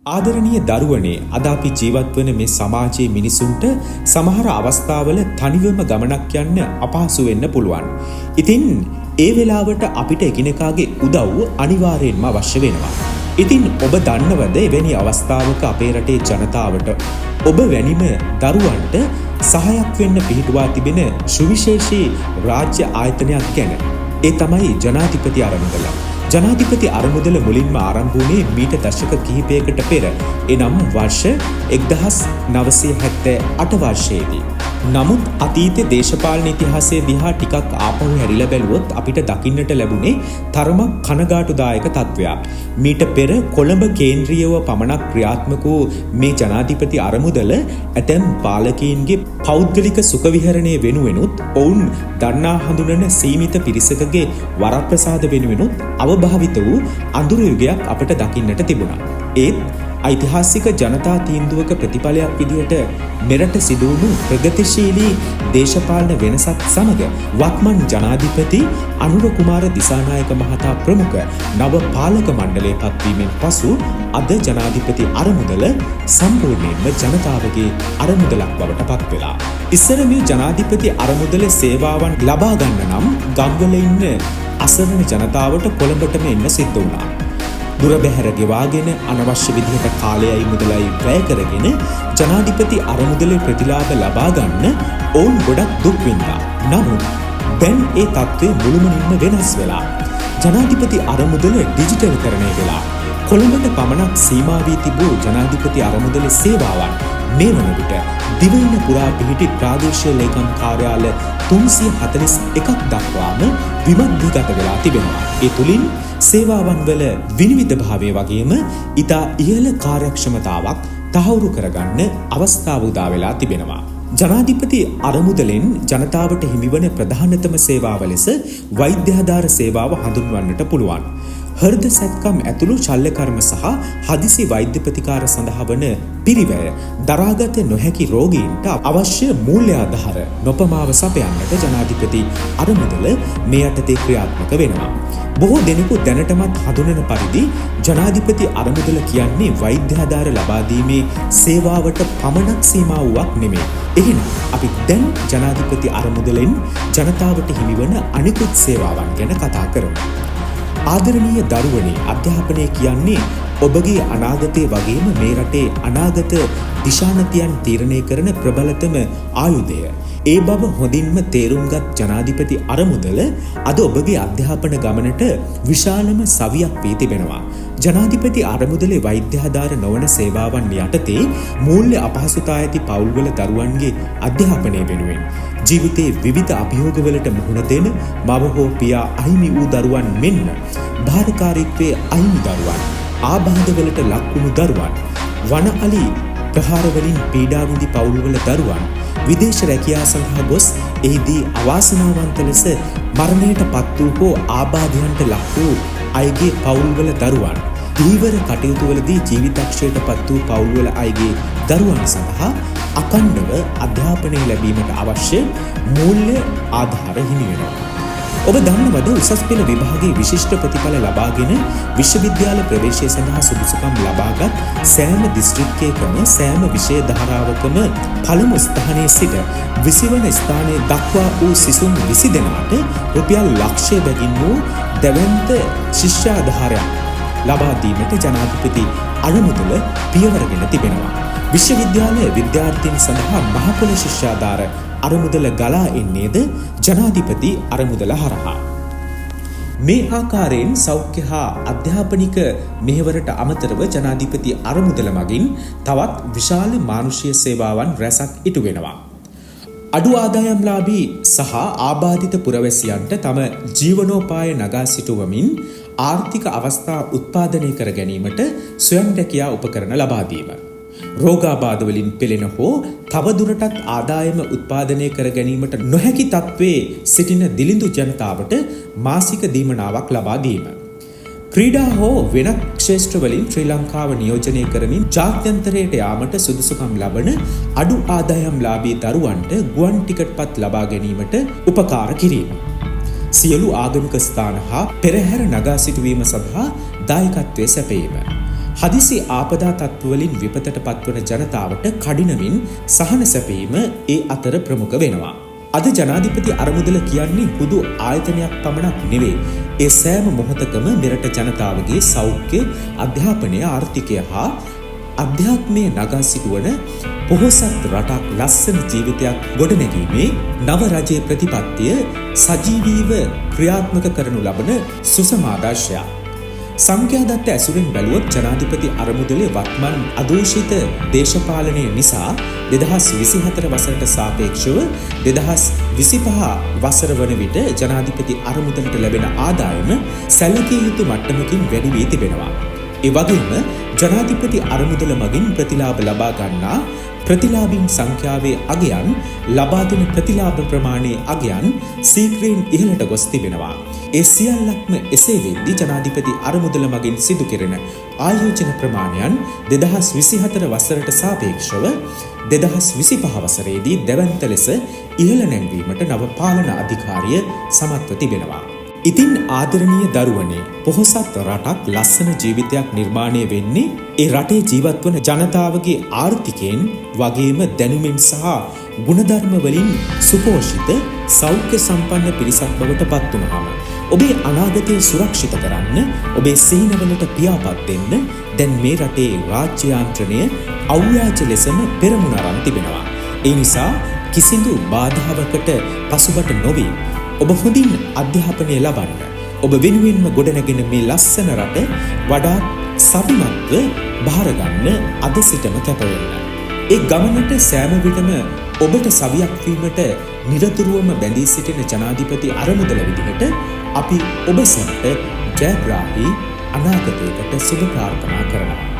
ආදරණීය දරුවනේ, අද අපි ජීවත් වන මේ සමාජයේ මිනිසුන්ට සමහර අවස්ථාවල තනිවම ගමනක් යන්න අපහසු වෙන්න පුළුවන්. ඉතින් ඒ වෙලාවට අපිට එකිනෙකාගේ උදව්ව අනිවාර්යෙන්ම අවශ්‍ය වෙනවා. ඉතින් ඔබ දන්නවද එවැනි අවස්ථාවක අපේ රටේ ජනතාවට ඔබ වැනිම දරුවන්ට සහයක් වෙන්න පිහිටුවා තිබෙන සුවිශේෂී රාජ්‍ය ආයතනයක් ගැන? ඒ තමයි ජනාධිපති අරමුදල. ජනාධිපති අරමුදල මුලින්ම ආරම්භ වුණේ මීට දශක කිහිපයකට පෙර, එනම් වර්ෂ 1978 වර්ෂයේදී. නමුත් අතීතයේ දේශපාලන ඉතිහාසය දිහා ටිකක් ආපහු හැරිලා බැලුවොත් අපිට දකින්නට ලැබුණේ තරමක් කනගාටුදායක තත්ත්වයක්. මීට පෙර කොළඹ කේන්ද්‍රීයව පමණක් ක්‍රියාත්මක වූ මේ ජනාධිපති අරමුදල ඇතැම් පාලකයින්ගේ පෞද්ගලික සුඛ විහරණය වෙනුවෙනුත් ඔවුන් දන්නා හඳුනන සීමිත පිරිසකගේ වරප්‍රසාද වෙනුවෙනුත් අවභාවිත වූ අඳුරු යුගයක් අපට දකින්නට තිබුණා. ඒත් ඓතිහාසික ජනතා තීන්දුවක ප්‍රතිඵලයක් විදිහට මෙරට සිදුවුණු ප්‍රගතිශීලී දේශපාලන වෙනසත් සමග වත්මන් ජනාධිපති අනුර කුමාර දිසානායක මහතා ප්‍රමුඛ නව පාලක මණ්ඩලයේ පත්වීමෙන් පසු අද ජනාධිපති අරමුදල සම්පූර්ණයෙන්ම ජනතාවගේ අරමුදලක් බවට පත් වෙලා. ඉස්සර මේ ජනාධිපති අරමුදල සේවාවන් ලබා ගන්න නම් ගම්වල ඉන්න අසරණ ජනතාවට කොළඹටම එන්න සිද්ධ වුණා. දුර බැහැර ගෙවාගෙන අනවශ්‍ය විදිහට කාලයයි මුදලයි වැය කරගෙන ජනාධිපති අරමුදලේ ප්‍රතිලාභ ලබා ගන්න ඔවුන් ගොඩක් දුක් විඳා. නමුත් දැන් ඒ තත්ත්වය මුළුමනින්ම වෙනස් වෙලා. ජනාධිපති අරමුදල ඩිජිටල්කරණය වෙලා. කොළඹට පමණක් සීමා වී තිබූ ජනාධිපති අරමුදලේ සේවාවන් මේ වන විට දිවයින පුරා පිහිටි ප්‍රාදේශීය ලේකම් කාර්යාල 341ක් දක්වාම විමධ්‍යගත වෙලා තිබෙනවා. ඒ තුලින් සේවාවන් වල විනිවිදභාවය වගේම ඉතා ඉහළ කාර්යක්ෂමතාවක් තහවුරු කරගන්න අවස්ථාව උදා වෙලා තිබෙනවා. ජනාධිපති අරමුදලෙන් ජනතාවට හිමිවන ප්‍රධානතම සේවාව ලෙස වෛද්‍යාධාර සේවාව හඳුන්වන්නට පුළුවන්. හෘද සැත්කම් ඇතුළු ශල්‍යකර්ම සහ හදිසි වෛද්‍ය ප්‍රතිකාර සඳහා වන පිරිවැය දරාගත නොහැකි රෝගීන්ට අවශ්‍ය මූල්‍ය ආධාර නොපමාව සපයන්නට ජනාධිපති අරමුදල මේ යටතේ ක්‍රියාත්මක වෙනවා. බොහෝ දෙනෙකු දැනටමත් හඳුනන පරිදි ජනාධිපති අරමුදල කියන්නේ වෛද්‍යාධාර ලබා දීමේ සේවාවට පමණක් සීමා වූවක් නෙමෙයි. එහෙනම් අපි දැන් ජනාධිපති අරමුදලෙන් ජනතාවට හිමිවන අනිකුත් සේවාවන් ගැන කතා කරමු. ආදරණීය දරුවනේ, අධ්‍යාපනය කියන්නේ ඔබගේ අනාගතය වගේම මේ රටේ අනාගත දිශානතියන් තීරණය කරන ප්‍රබලතම ආයුධය. ඒ බව හොඳින්ම තේරුම්ගත් ජනාධිපති අරමුදල අද ඔබගේ අධ්‍යාපන ගමනට විශාලම සවියක් වී තිබෙනවා. ජනාධිපති අරමුදලේ වෛද්‍යාධාර නොවන සේවාවන් යටතේ මූල්‍ය අපහසුතා ඇති පවුල්වල දරුවන්ගේ අධ්‍යාපනය වෙනුවෙන් ජීවිතයේ විවිධ අභියෝගවලට මුහුණ දෙන මව හෝ පියා අහිමි වූ දරුවන් මෙන්ම භාරකාරීත්වයේ අහිමි දරුවන්, ආබාධවලට ලක්වුණු දරුවන්, වන අලි ප්‍රහාරවලින් පීඩා විඳි පවුල්වල දරුවන්, විදේශ රැකියා සඳහා ගොස් එහිදී අවාසනාවන්ත ලෙස මරණයට පත් වූ හෝ ආබාධයන්ට ලක් වූ අයගේ පවුල්වල දරුවන්, දීවර කටයුතුවලදී ජීවිතක්ෂයට පත් වූ පවුල්වල අයගේ දරුවන් සඳහා අඛණ්ඩව අධ්‍යාපනය ලැබීමට අවශ්‍ය මූල්‍ය ආධාර හිමි වෙනවා. ඔබ දන්නවද උසස් පෙළ විභාගයේ විශිෂ්ට ප්‍රතිඵල ලබාගෙන විශ්වවිද්‍යාල ප්‍රවේශය සඳහා සුදුසුකම් ලබාගත් සෑම දිස්ත්‍රික්කයකම සෑම විෂය ධාරාවකම පළමු ස්ථානයේ සිට 20 වන ස්ථානයේ දක්වා වූ සිසුන් 20 දෙනාට රුපියල් ලක්ෂය බැගින් වූ දැවැන්ත ශිෂ්‍යාධාරයක් ලබා දීමට ජනාධිපති අරමුදල පියවරගෙන තිබෙනවා. විශ්වවිද්‍යාල විද්‍යාර්ථීන් සඳහා මහපොළ ශිෂ්‍යාධාර අරමුදල ගලා එන්නේද ජනාධිපති අරමුදල හරහා. මේ ආකාරයෙන් සෞඛ්‍ය හා අධ්‍යාපනික මෙහෙවරට අමතරව ජනාධිපති අරමුදල මගින් තවත් විශාල මානුෂීය සේවාවන් රැසක් ඉටු වෙනවා. අඩු ආදායම්ලාභී සහ ආබාධිත පුරවැසියන්ට තම ජීවනෝපාය නගා සිටුවමින් ආර්ථික අවස්ථා උත්පාදනය කර ගැනීමට ස්වයං රැකියා උපකරණ ලබා දීම. රෝගාබාධවලින් පෙළෙන හෝ තවදුරටත් ආදායම උත්පාදනය කර ගැනීමට නොහැකි තත්ත්වයේ සිටින දිලිඳු ජනතාවට මාසික දීමනාවක් ලබා දීම. ක්‍රීඩා හෝ වෙනත් ක්ෂේත්‍රවලින් ශ්‍රී ලංකාව නියෝජනය කරමින් ජාත්‍යන්තරයට යාමට සුදුසුකම් ලබන අඩු ආදායම්ලාභී දරුවන්ට ගුවන් ටිකට්පත් ලබා ගැනීමට උපකාර කිරීම. සියලු ආගමික ස්ථාන හා පෙරහැර නගා සිටුවීම සඳහා දායකත්වය සැපයීම. හදිසි ආපදා තත්ත්වවලින් විපතට පත්වන ජනතාවට කඩිනමින් සහන සැපීම ඒ අතර ප්‍රමුඛ වෙනවා. අද ජනාධිපති අරමුදල කියන්නේ හුදු ආයතනයක් පමණක් නෙවේ. ඒ සෑම මොහොතකම මෙරට ජනතාවගේ සෞඛ්‍ය, අධ්‍යාපනය, ආර්ථිකය හා අධ්‍යාත්මය නගා සිටුවන පොහොසත් රටක් ලස්සන ජීවිතයක් ගොඩනැගීමේ නව රජයේ ප්‍රතිපත්තිය සජීවීව ක්‍රියාත්මක කරනු ලබන සුසමාදර්ශයක්. සංඛ්‍යාදත්ත ඇසුරෙන් බැලුවොත් ජනාධිපති අරමුදලේ වත්මන් අදෝෂිත දේශපාලනය නිසා 2024 වසරට සාපේක්ෂව 2025 වසර වන විට ජනාධිපති අරමුදලට ලැබෙන ආදායම සැලකිය යුතු මට්ටමකින් වැඩි වී තිබෙනවා. ඒ වගේම ජනාධිපති අරමුදල මගින් ප්‍රතිලාභ ලබා ගන්නා ප්‍රතිලාභීන් සංඛ්‍යාවේ අගයන් ලබා දෙන ප්‍රතිලාභ ප්‍රමාණයේ අගයන් සීක්‍රයෙන් ඉහළට ගොස් තිබෙනවා. ඒ සියල්ලක්ම එසේ වෙද්දී ජනාධිපති අරමුදල මගින් සිදු කෙරෙන ආයෝජන ප්‍රමාණයන් 2024 වසරට සාපේක්ෂව 2025 වසරේදී දැවැන්ත ලෙස ඉහළ නැංවීමට නව පාලන අධිකාරිය සමත්ව තිබෙනවා. ඉතින් ආදරණීය දරුවනේ, පොහොසත් රටක් ලස්සන ජීවිතයක් නිර්මාණය වෙන්නේ ඒ රටේ ජීවත් වන ජනතාවගේ ආර්ථිකයෙන් වගේම දැනුමින් සහ ගුණධර්ම වලින් සුපෝෂිත සෞඛ්‍ය සම්පන්න පිරිසක් බවට පත් වුණාම ඔබේ අනාගතය සුරක්ෂිත කරන්න, ඔබේ සිහිනවලට පියාපත් දෙන්න දැන් මේ රටේ රාජ්‍ය යාන්ත්‍රණය අව්‍යාජ ලෙසම පෙරමුණ අරන් තිබෙනවා. ඒ නිසා කිසිදු බාධාවකට පසුබට නොවී ඔබ හොඳින් අධ්‍යාපනය ලබන්න, ඔබ වෙනුවෙන්ම ගොඩනැගෙන මේ ලස්සන රට වඩාත් සවිමත්ව භාරගන්න අද සිටම කැපවෙන්න. ඒ ගමනට සෑම විටම ඔබට සවියක් වීමට නිරතුරුවම බැඳී සිටින ජනාධිපති අරමුදල විදිහට අපි ඔබ සැමට ජයග්‍රාහී අනාගතයකට සුබ ප්‍රාර්ථනා කරනවා.